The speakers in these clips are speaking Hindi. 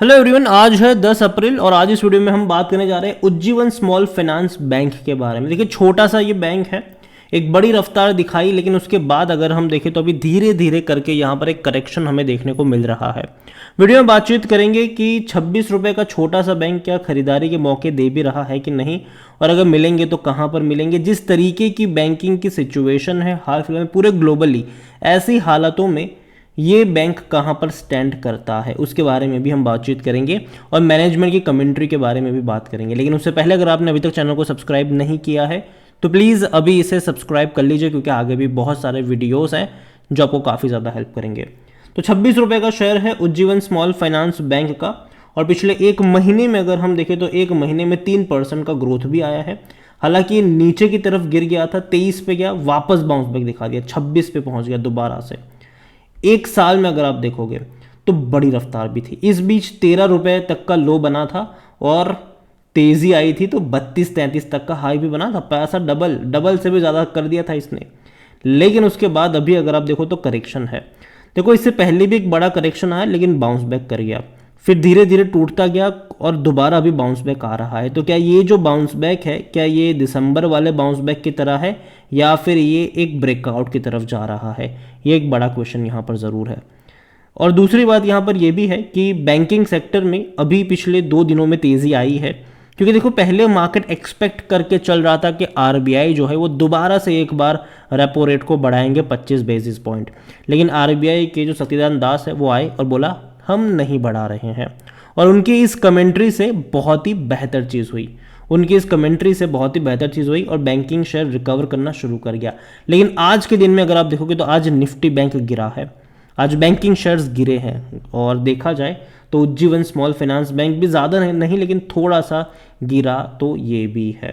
हेलो एवरीवन, आज है 10 अप्रैल और आज इस वीडियो में हम बात करने जा रहे हैं उज्जीवन स्मॉल फाइनेंस बैंक के बारे में। देखिए, छोटा सा ये बैंक है, एक बड़ी रफ्तार दिखाई, लेकिन उसके बाद अगर हम देखें तो अभी धीरे धीरे करके यहाँ पर एक करेक्शन हमें देखने को मिल रहा है। वीडियो में बातचीत करेंगे कि 26 रुपये का छोटा सा बैंक क्या खरीदारी के मौके दे भी रहा है कि नहीं, और अगर मिलेंगे तो कहाँ पर मिलेंगे। जिस तरीके की बैंकिंग की सिचुएशन है हाल फिलहाल में पूरे ग्लोबली, ऐसी हालातों में ये बैंक कहाँ पर स्टैंड करता है उसके बारे में भी हम बातचीत करेंगे और मैनेजमेंट की कमेंट्री के बारे में भी बात करेंगे। लेकिन उससे पहले अगर आपने अभी तक चैनल को सब्सक्राइब नहीं किया है तो प्लीज़ अभी इसे सब्सक्राइब कर लीजिए, क्योंकि आगे भी बहुत सारे वीडियोस हैं जो आपको काफ़ी ज़्यादा हेल्प करेंगे। तो 26 रुपये का शेयर है उज्जीवन स्मॉल फाइनेंस बैंक का, और पिछले एक महीने में अगर हम देखें तो एक महीने में 3% का ग्रोथ भी आया है। हालांकि नीचे की तरफ गिर गया था, 23 पे गया, वापस बाउंस बैक दिखा दिया, 26 पे पहुंच गया दोबारा से। एक साल में अगर आप देखोगे तो बड़ी रफ्तार भी थी। इस बीच 13 रुपये तक का लो बना था और तेजी आई थी तो 32-33 तक का हाई भी बना था। पैसा डबल से भी ज़्यादा कर दिया था इसने। लेकिन उसके बाद अभी अगर आप देखो तो करेक्शन है। देखो, इससे पहले भी एक बड़ा करेक्शन आया लेकिन बाउंस बैक कर गया, फिर धीरे धीरे टूटता गया और दोबारा अभी बाउंस बैक आ रहा है। तो क्या ये जो बाउंस बैक है, क्या ये दिसंबर वाले बाउंस बैक की तरह है या फिर ये एक ब्रेकआउट की तरफ जा रहा है? ये एक बड़ा क्वेश्चन यहाँ पर ज़रूर है। और दूसरी बात यहाँ पर यह भी है कि बैंकिंग सेक्टर में अभी पिछले 2 दिनों में तेज़ी आई है, क्योंकि देखो पहले मार्केट एक्सपेक्ट करके चल रहा था कि आरबीआई जो है वो दोबारा से एक बार रेपो रेट को बढ़ाएंगे 25 बेसिस पॉइंट। लेकिन आरबीआई के जो शक्तिकांत दास है वो आए और बोला हम नहीं बढ़ा रहे हैं, और उनकी इस कमेंट्री से बहुत ही बेहतर चीज़ हुई। और बैंकिंग शेयर रिकवर करना शुरू कर गया। लेकिन आज के दिन में अगर आप देखोगे तो आज निफ्टी बैंक गिरा है, आज बैंकिंग शेयर्स गिरे हैं। और देखा जाए तो उज्जीवन स्मॉल फाइनेंस बैंक भी ज़्यादा नहीं लेकिन थोड़ा सा गिरा, तो ये भी है।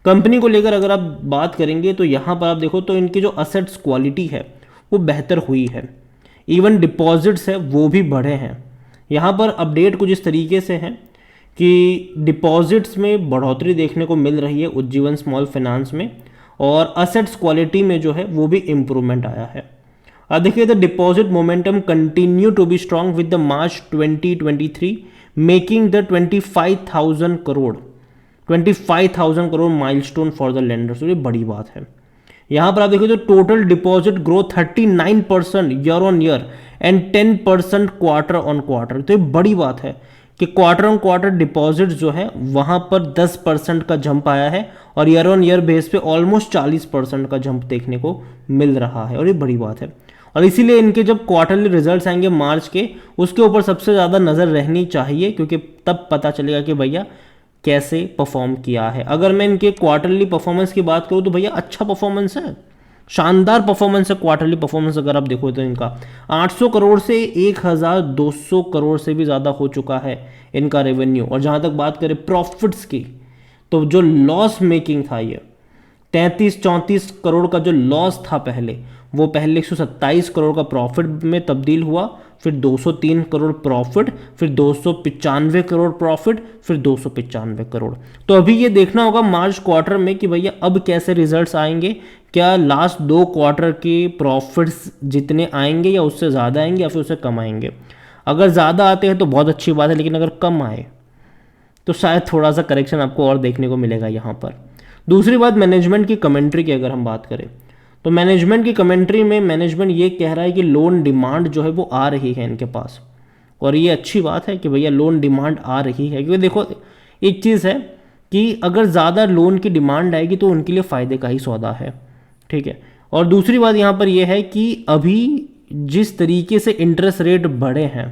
कंपनी को लेकर अगर आप बात करेंगे तो यहाँ पर आप देखो तो इनकी जो असेट्स क्वालिटी है वो बेहतर हुई है। इवन डिपॉजिट्स है वो भी बढ़े हैं। यहाँ पर अपडेट कुछ इस तरीके से है कि डिपॉजिट्स में बढ़ोतरी देखने को मिल रही है उज्जीवन स्मॉल फाइनेंस में, और असेट्स क्वालिटी में जो है वो भी इम्प्रूवमेंट आया है। अब देखिए, the deposit momentum continue to be strong with the March 2023 making the 25,000 crore milestone for the lenders. ये बड़ी बात है। यहाँ पर आप देखिए तो total deposit growth 39% year on year and 10% quarter on quarter. तो ये बड़ी बात है कि क्वार्टर ऑन क्वार्टर डिपॉजिट जो है वहाँ पर 10% का जंप आया है और ईयर ऑन ईयर बेस पे ऑलमोस्ट 40% का जंप देखने को मिल रहा है, और ये बड़ी बात है। और इसीलिए इनके जब क्वार्टरली रिजल्ट्स आएंगे मार्च के, उसके ऊपर सबसे ज़्यादा नज़र रहनी चाहिए, क्योंकि तब पता चलेगा कि भैया कैसे परफॉर्म किया है। अगर मैं इनके क्वार्टरली परफॉर्मेंस की बात करूँ तो भैया अच्छा परफॉर्मेंस है, शानदार परफॉर्मेंस है। क्वार्टरली परफॉर्मेंस अगर आप देखो तो इनका 800 करोड़ से 1200 करोड़ से भी ज़्यादा हो चुका है इनका रेवेन्यू। और जहाँ तक बात करें प्रॉफिट्स की, तो जो लॉस मेकिंग था ये 33-34 करोड़ का जो लॉस था पहले, वो पहले 127 करोड़ का प्रॉफिट में तब्दील हुआ, फिर 203 करोड़ प्रॉफिट, फिर 295 करोड़ प्रॉफिट, फिर 295 करोड़। तो अभी ये देखना होगा मार्च क्वार्टर में कि भैया अब कैसे रिजल्ट्स आएंगे। क्या लास्ट 2 क्वार्टर के प्रॉफिट्स जितने आएंगे या उससे ज़्यादा आएंगे या फिर उससे कम आएंगे। अगर ज़्यादा आते हैं तो बहुत अच्छी बात है, लेकिन अगर कम आए तो शायद थोड़ा सा करेक्शन आपको और देखने को मिलेगा यहाँ पर। दूसरी बात, मैनेजमेंट की कमेंट्री की अगर हम बात करें तो मैनेजमेंट की कमेंट्री में मैनेजमेंट ये कह रहा है कि लोन डिमांड जो है वो आ रही है इनके पास, और ये अच्छी बात है कि भैया लोन डिमांड आ रही है। क्योंकि देखो एक चीज़ है कि अगर ज़्यादा लोन की डिमांड आएगी तो उनके लिए फ़ायदे का ही सौदा है, ठीक है। और दूसरी बात यहाँ पर यह है कि अभी जिस तरीके से इंटरेस्ट रेट बढ़े हैं,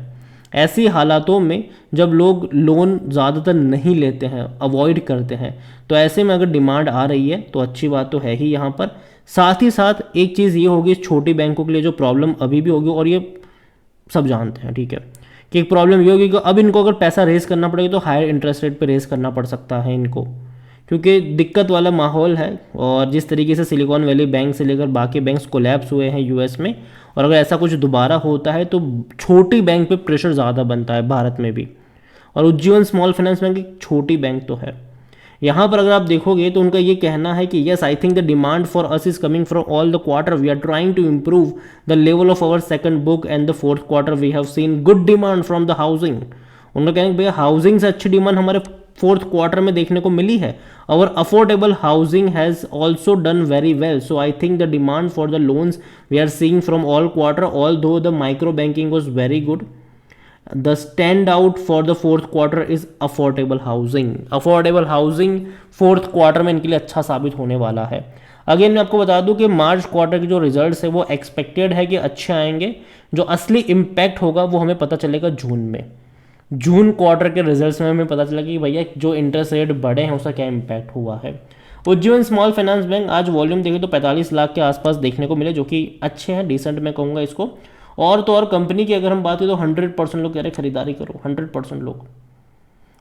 ऐसी हालातों में जब लोग लोन ज़्यादातर नहीं लेते हैं, अवॉइड करते हैं, तो ऐसे में अगर डिमांड आ रही है तो अच्छी बात तो है ही यहाँ पर। साथ ही साथ एक चीज़ ये होगी छोटी बैंकों के लिए जो प्रॉब्लम अभी भी होगी, और ये सब जानते हैं, ठीक है, कि एक प्रॉब्लम ये होगी कि अब इनको अगर पैसा रेज़ करना पड़ेगा तो हायर इंटरेस्ट रेट पे रेज़ करना पड़ सकता है इनको, क्योंकि दिक्कत वाला माहौल है। और जिस तरीके से सिलिकॉन वैली बैंक से लेकर बाकी बैंक्स कोलैप्स हुए हैं यूएस में, और अगर ऐसा कुछ दोबारा होता है तो छोटी बैंक पे प्रेशर ज़्यादा बनता है भारत में भी। और उज्जीवन स्मॉल फाइनेंस बैंक एक छोटी बैंक तो है। यहाँ पर अगर आप देखोगे तो उनका ये कहना है कि yes I think the demand for us is coming from all the quarter, we are trying to improve the level of our second book and the fourth quarter we have seen good demand from the housing. उनका कहना है कि भैया हाउसिंग से अच्छी डिमांड हमारे फोर्थ क्वार्टर में देखने को मिली है। और affordable housing has also done very well, so I think the demand for the loans we are seeing from all quarter although the micro banking was very good. The stand out for the fourth quarter is affordable housing. Affordable housing fourth quarter में इनके लिए अच्छा साबित होने वाला है। अगेन मैं आपको बता दूं कि मार्च क्वार्टर के जो रिजल्ट्स है वो एक्सपेक्टेड है कि अच्छे आएंगे। जो असली इम्पैक्ट होगा वो हमें पता चलेगा जून में। जून क्वार्टर के रिजल्ट्स में हमें पता चला कि भैया जो इंटरेस्ट रेट बढ़े हैं उसका क्या इम्पैक्ट हुआ है। उज्जीवन स्मॉल फाइनेंस बैंक आज वॉल्यूम देखें तो 45 लाख के आसपास देखने को मिले, जो कि अच्छे हैं, डिसेंट मैं कहूँगा इसको। और तो और कंपनी की अगर हम बात करें तो 100% लोग कह रहे हैं खरीदारी करो, 100% लोग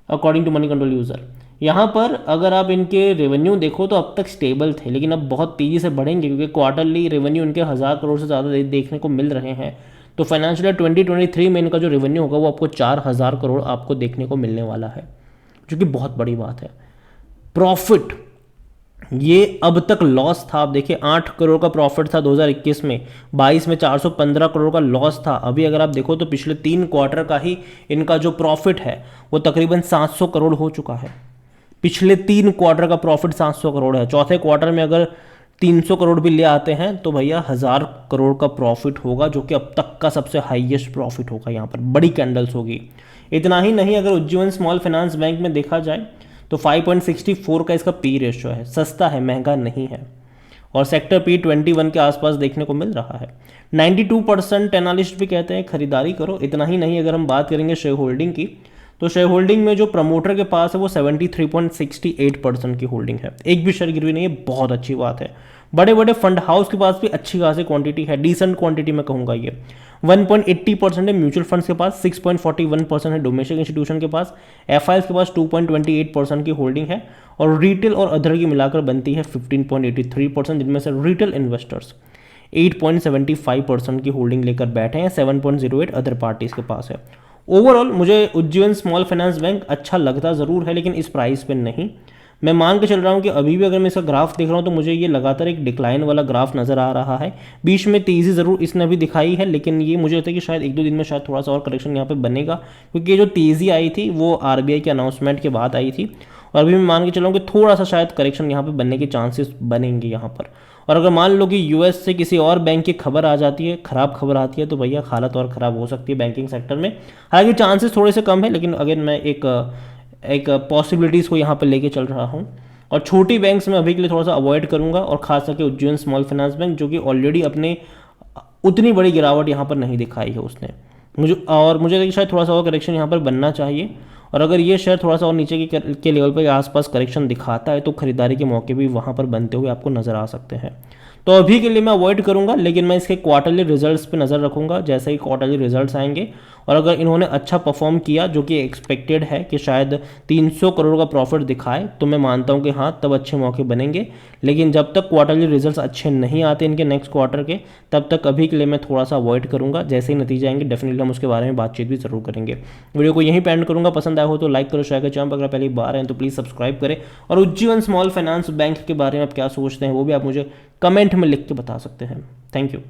according to Moneycontrol user. यहाँ पर अगर आप इनके रेवेन्यू देखो तो अब तक स्टेबल थे, लेकिन अब बहुत तेज़ी से बढ़ेंगे क्योंकि क्वार्टरली रेवेन्यू इनके 1000 करोड़ से ज़्यादा देखने को मिल रहे हैं। तो फाइनेंशियल ईयर 2023 में इनका जो रेवेन्यू होगा वो आपको 4000 करोड़ आपको देखने को मिलने वाला है, जो कि बहुत बड़ी बात है। प्रॉफिट, ये अब तक लॉस था, आप देखिए 8 करोड़ का प्रॉफिट था 2021 में, 22 में 415 करोड़ का लॉस था। अभी अगर आप देखो तो पिछले 3 क्वार्टर का ही इनका जो प्रॉफिट है वो तकरीबन 700 करोड़ हो चुका है। पिछले 3 क्वार्टर का प्रॉफिट 700 करोड़ है। चौथे क्वार्टर में अगर 300 करोड़ भी ले आते हैं तो भैया 1000 करोड़ का प्रॉफिट होगा, जो कि अब तक का सबसे हाईएस्ट प्रॉफिट होगा। यहाँ पर बड़ी कैंडल्स होगी। इतना ही नहीं, अगर उज्जीवन स्मॉल फाइनेंस बैंक में देखा जाए तो 5.64 का इसका पी रेशियो है, सस्ता है, महंगा नहीं है। और सेक्टर पी 21 के आसपास देखने को मिल रहा है। 92% एनालिस्ट भी कहते हैं खरीदारी करो। इतना ही नहीं, अगर हम बात करेंगे शेयर होल्डिंग की तो शेयर होल्डिंग में जो प्रमोटर के पास है वो 73.68% की होल्डिंग है, एक भी शेयर गिरवी नहीं है, बहुत अच्छी बात है। बड़े बड़े फंड हाउस के पास भी अच्छी खासी क्वांटिटी है, डिसेंट क्वांटिटी में कहूँगा। ये 1.80% है म्यूचुअल फंड्स के पास, 6.41% है डोमेस्टिक इंस्टीट्यूशन के पास, एफआईएस के पास 2.28% की होल्डिंग है, और रिटेल और अदर की मिलाकर बनती है 15.83%, जिनमें से रिटेल इन्वेस्टर्स 8.75% की होल्डिंग लेकर बैठे हैं, 7.08 अदर पार्टीज के पास है। ओवरऑल मुझे उज्जीवन स्मॉल फाइनेंस बैंक अच्छा लगता ज़रूर है, लेकिन इस प्राइस पे नहीं। मैं मान के चल रहा हूँ कि अभी भी अगर मैं इसका ग्राफ देख रहा हूँ तो मुझे ये लगातार एक डिक्लाइन वाला ग्राफ नज़र आ रहा है। बीच में तेज़ी ज़रूर इसने अभी दिखाई है, लेकिन ये मुझे लगता है कि शायद 1-2 दिन में शायद थोड़ा सा और करेक्शन यहाँ पे बनेगा, क्योंकि ये जो तेज़ी आई थी वो आरबीआई के अनाउंसमेंट के बाद आई थी। और अभी मैं मान के चल रहा हूँ कि थोड़ा सा शायद करेक्शन यहाँ पर बनने के चांसेस बनेंगे यहाँ पर। और अगर मान लो कि यूएस से किसी और बैंक की खबर आ जाती है, ख़राब खबर आती है, तो भैया हालत और ख़राब हो सकती है बैंकिंग सेक्टर में। हालांकि चांसेस थोड़े से कम है, लेकिन अगेन मैं एक पॉसिबिलिटीज़ को यहाँ पर लेके चल रहा हूँ। और छोटी बैंक्स में अभी के लिए थोड़ा सा अवॉइड करूँगा, और खास करके उज्जीवन स्मॉल फाइनेंस बैंक, जो कि ऑलरेडी अपने उतनी बड़ी गिरावट यहाँ पर नहीं दिखाई है उसने। मुझे लगता है शायद थोड़ा सा और करेक्शन यहाँ पर बनना चाहिए। और अगर ये शेयर थोड़ा सा और नीचे के लेवल पर आसपास करेक्शन दिखाता है तो खरीदारी के मौके भी वहाँ पर बनते हुए आपको नज़र आ सकते हैं। तो अभी के लिए मैं अवॉइड करूंगा, लेकिन मैं इसके क्वार्टरली रिजल्ट्स पे नज़र रखूंगा। जैसे ही क्वार्टरली रिजल्ट्स आएंगे और अगर इन्होंने अच्छा परफॉर्म किया, जो कि एक्सपेक्टेड है कि शायद 300 करोड़ का प्रॉफिट दिखाए, तो मैं मानता हूं कि हाँ तब अच्छे मौके बनेंगे। लेकिन जब तक क्वार्टरली रिजल्ट्स अच्छे नहीं आते इनके नेक्स्ट क्वार्टर के, तब तक अभी के लिए मैं थोड़ा सा अवॉइड करूंगा। जैसे ही नतीजे आएंगे डेफिनेटली हम उसके बारे में बातचीत भी जरूर करेंगे। वीडियो को यहीं पे एंड करूंगा। पसंद आया हो तो लाइक करो, शेयर करो, चैनल पर अगर पहली बार हैं तो प्लीज़ सब्सक्राइब करें। और उज्जीवन स्मॉल फाइनेंस बैंक के बारे में आप क्या सोचते हैं वो भी आप मुझे कमेंट में लिख के बता सकते हैं। Thank you.